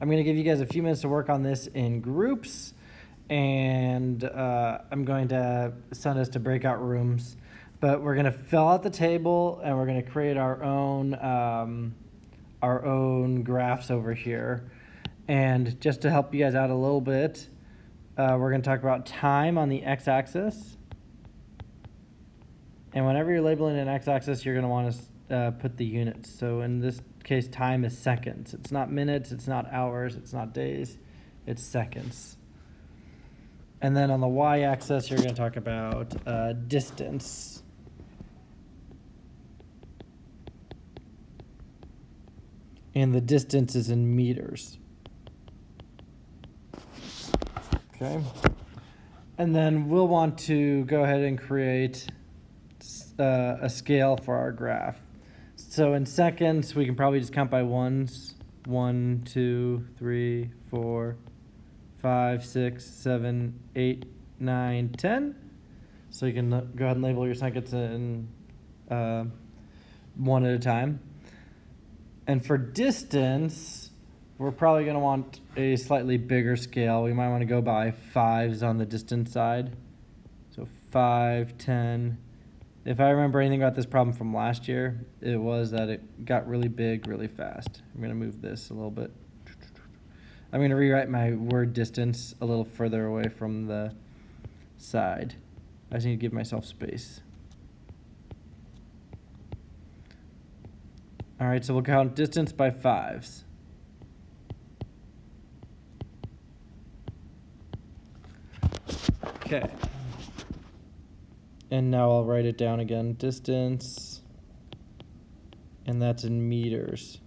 I'm going to give you guys a few minutes to work on this in groups, and I'm going to send us to breakout rooms. But we're going to fill out the table, and we're going to create our own graphs over here. And just to help you guys out a little bit, we're going to talk about time on the x-axis. And whenever you're labeling an x-axis, you're going to want to put the units. So in this case, time is seconds. It's not minutes, it's not hours, it's not days, it's seconds. And then on the y-axis, you're going to talk about distance. And the distance is in meters. Okay. And then we'll want to go ahead and create a scale for our graph. So in seconds, we can probably just count by ones. 1, 2, 3, 4, 5, 6, 7, 8, 9, 10. So you can go ahead and label your seconds in one at a time. And for distance, we're probably going to want a slightly bigger scale. We might want to go by 5s on the distance side. So 5, 10. If I remember anything about this problem from last year, it was that it got really big really fast. I'm going to move this a little bit. I'm going to rewrite my word distance a little further away from the side. I just need to give myself space. All right, so we'll count distance by 5s. Okay. And now I'll write it down again. Distance, and that's in meters.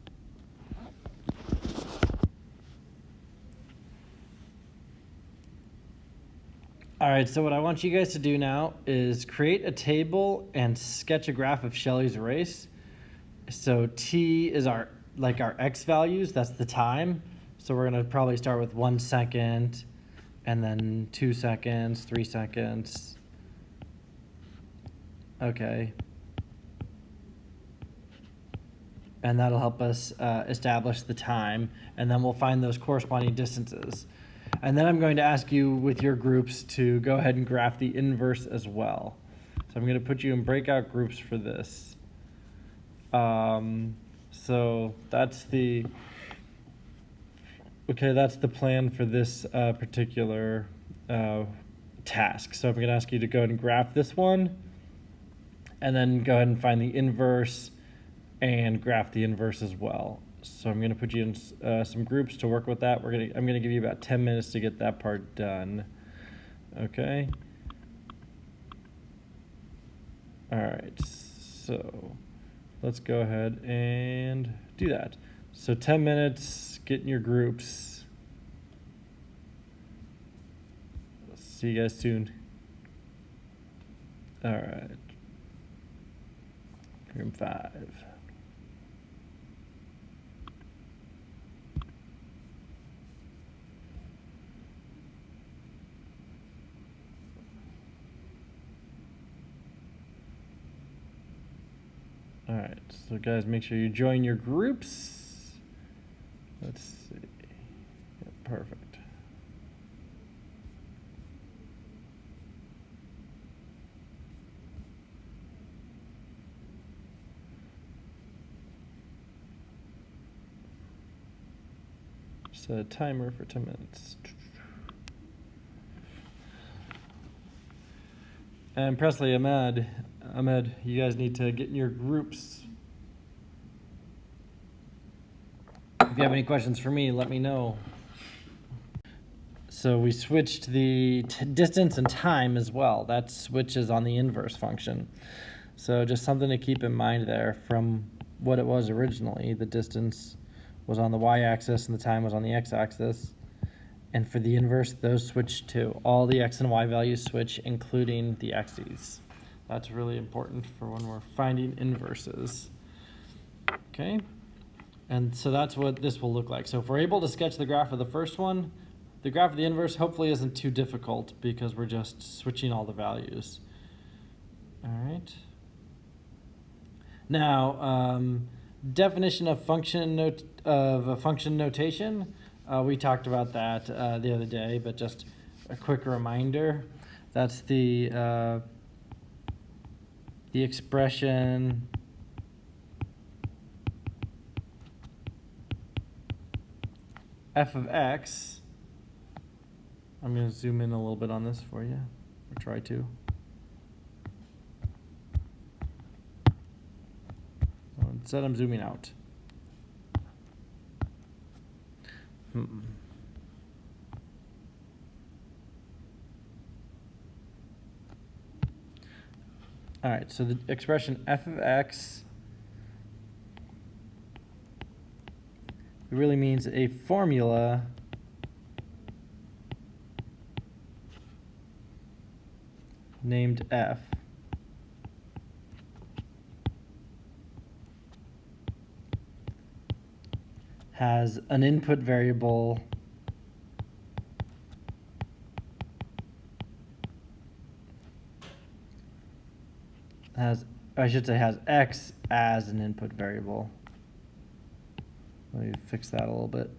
All right, so what I want you guys to do now is create a table and sketch a graph of Shelley's race. So T is our X values, that's the time. So we're gonna probably start with 1 second, and then 2 seconds, 3 seconds. Okay. And that'll help us establish the time, and then we'll find those corresponding distances. And then I'm going to ask you with your groups to go ahead and graph the inverse as well. So I'm going to put you in breakout groups for this. So that's the plan for this particular task. So I'm going to ask you to go ahead and graph this one, and then go ahead and find the inverse and graph the inverse as well. So I'm going to put you in some groups to work with that. I'm going to give you about 10 minutes to get that part done. Okay. All right. So let's go ahead and do that. So 10 minutes, get in your groups. See you guys soon. All right. Room 5. All right, so guys, make sure you join your groups. Let's see. Yeah, perfect. Set a timer for 10 minutes. And Presley, Ahmed, you guys need to get in your groups. If you have any questions for me, let me know. So we switched the distance and time as well. That switches on the inverse function. So just something to keep in mind there from what it was originally. The distance was on the y-axis and the time was on the x-axis. And for the inverse, those switch too. All the x and y values switch, including the x's. That's really important for when we're finding inverses. Okay, and so that's what this will look like. So if we're able to sketch the graph of the first one, the graph of the inverse hopefully isn't too difficult because we're just switching all the values. All right. Now, definition of a function notation. We talked about that the other day, but just a quick reminder. That's the expression f of x. I'm going to zoom in a little bit on this for you, or try to. Instead, I'm zooming out. All right, so the expression f of x really means a formula named f has an input variable has x as an input variable. Let me fix that a little bit.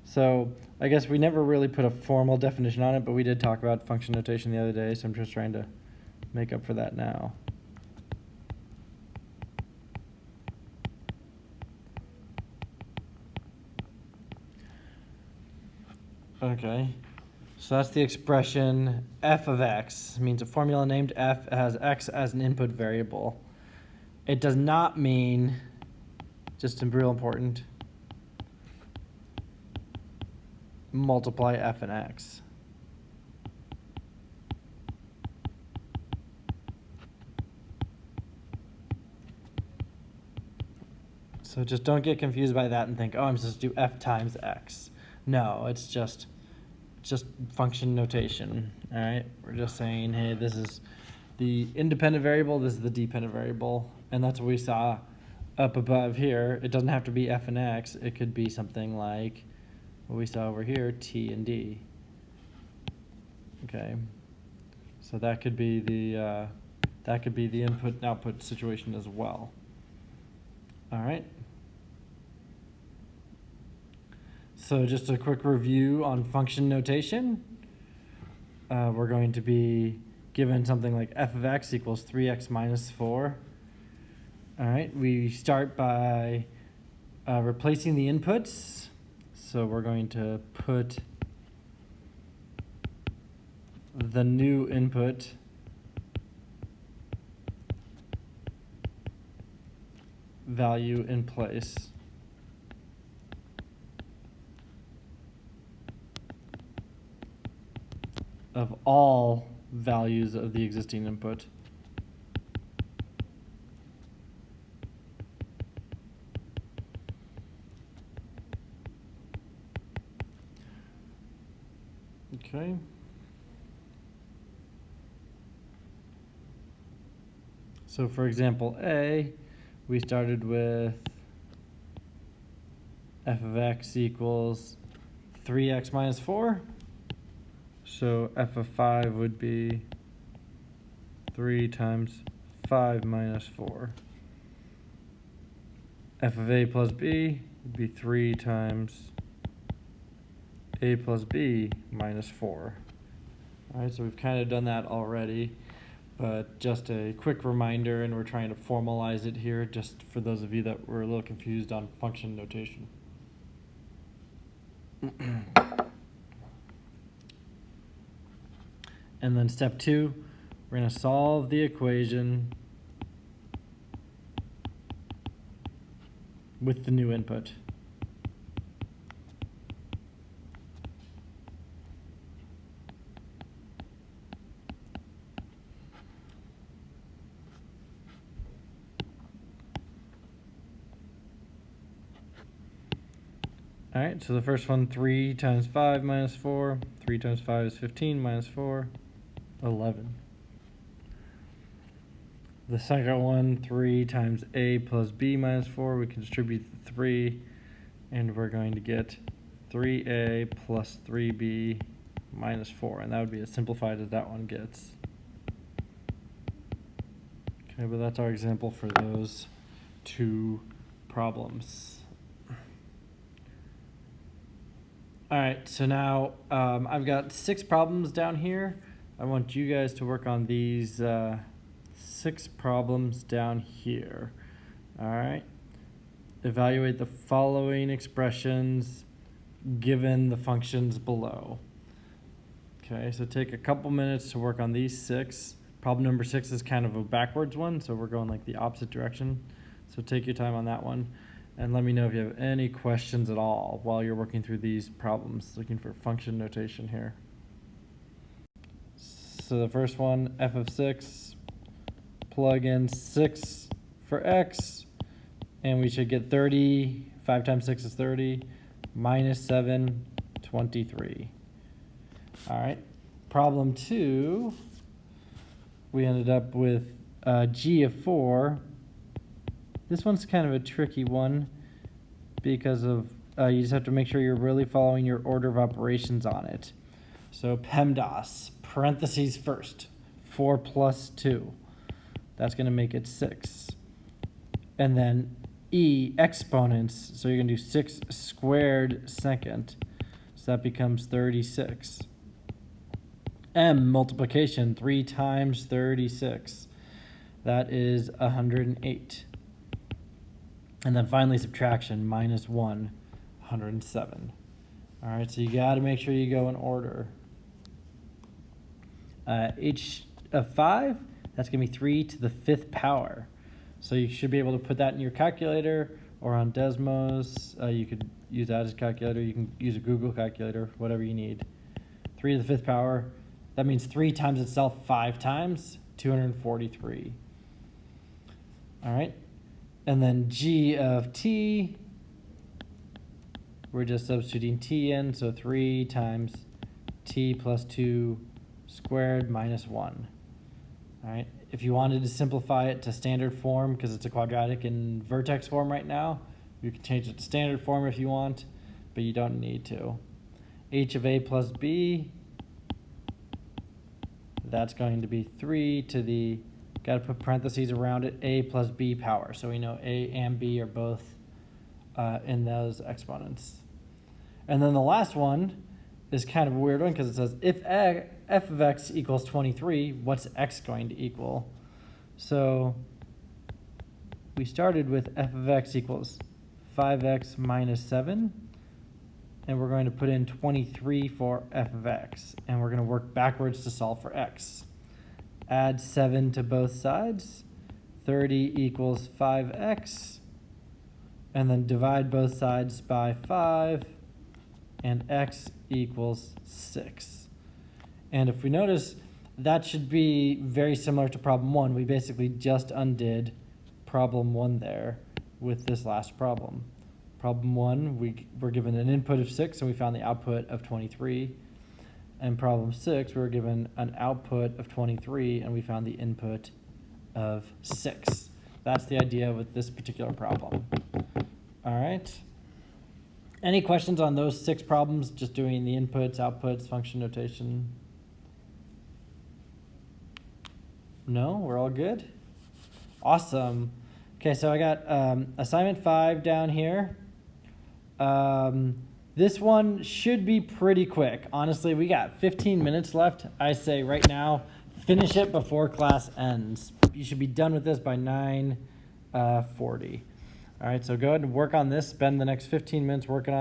So I guess we never really put a formal definition on it, but we did talk about function notation the other day, so I'm just trying to make up for that now. Okay, so that's the expression f of x. It means a formula named f has x as an input variable. It does not mean, just real important, multiply f and x. So just don't get confused by that and think, oh, I'm supposed to do f times x. No, it's just function notation, all right? We're just saying, hey, this is the independent variable, this is the dependent variable, and that's what we saw up above here. It doesn't have to be f and x. It could be something like what we saw over here, t and d. Okay, so that could be the input and output situation as well. All right. So just a quick review on function notation. We're going to be given something like f of x equals 3x minus 4. All right, we start by replacing the inputs. So we're going to put the new input value in place of all values of the existing input. Okay. So for example A, we started with f of x equals 3x minus 4. So f of 5 would be 3 times 5 minus 4. F of a plus b would be 3 times a plus b minus 4. All right, so we've kind of done that already, but just a quick reminder, and we're trying to formalize it here just for those of you that were a little confused on function notation. And then step 2, we're going to solve the equation with the new input. All right, so the first one, 3 times 5 minus 4. 3 times 5 is 15 minus 4, 11. The second one, 3 times a plus b minus 4. We can distribute the 3, and we're going to get 3a plus 3b minus 4. And that would be as simplified as that one gets. Okay, but that's our example for those two problems. All right, so now I've got 6 problems down here. I want you guys to work on these 6 problems down here. All right. Evaluate the following expressions given the functions below. Okay, so take a couple minutes to work on these 6. Problem number 6 is kind of a backwards one, so we're going like the opposite direction. So take your time on that one. And let me know if you have any questions at all while you're working through these problems, looking for function notation here. So the first one, f of 6, plug in 6 for x, and we should get 30. 5 times 6 is 30, minus 7, 23. All right, problem 2, we ended up with g of 4. This one's kind of a tricky one because of you just have to make sure you're really following your order of operations on it. So PEMDAS, parentheses first, 4 plus 2. That's going to make it 6. And then E, exponents, so you're going to do 6 squared second. So that becomes 36. M, multiplication, 3 times 36. That is 108. And then finally subtraction, minus 1, 107. All right, so you got to make sure you go in order. H of 5, that's going to be 3 to the 5th power. So you should be able to put that in your calculator or on Desmos. You could use that as a calculator. You can use a Google calculator, whatever you need. 3 to the 5th power, that means 3 times itself 5 times, 243. All right. And then g of t, we're just substituting t in, so 3 times t plus 2 squared minus 1. All right, if you wanted to simplify it to standard form, because it's a quadratic in vertex form right now, you can change it to standard form if you want, but you don't need to. H of a plus b, that's going to be 3 to the, got to put parentheses around it, a plus b power. So we know a and b are both in those exponents. And then the last one is kind of a weird one because it says if f of x equals 23, what's x going to equal? So we started with f of x equals 5x minus 7, and we're going to put in 23 for f of x, and we're going to work backwards to solve for x. Add 7 to both sides, 30 equals 5x, and then divide both sides by 5, and x equals 6. And if we notice, that should be very similar to problem 1. We basically just undid problem 1 there with this last problem. Problem 1, we were given an input of 6, and we found the output of 23. And problem 6, we were given an output of 23, and we found the input of 6. That's the idea with this particular problem. All right. Any questions on those 6 problems, just doing the inputs, outputs, function notation? No? We're all good? Awesome. Okay, so I got assignment 5 down here. This one should be pretty quick. Honestly, we got 15 minutes left. I say right now, finish it before class ends. You should be done with this by 9:40. All right, so go ahead and work on this. Spend the next 15 minutes working on it.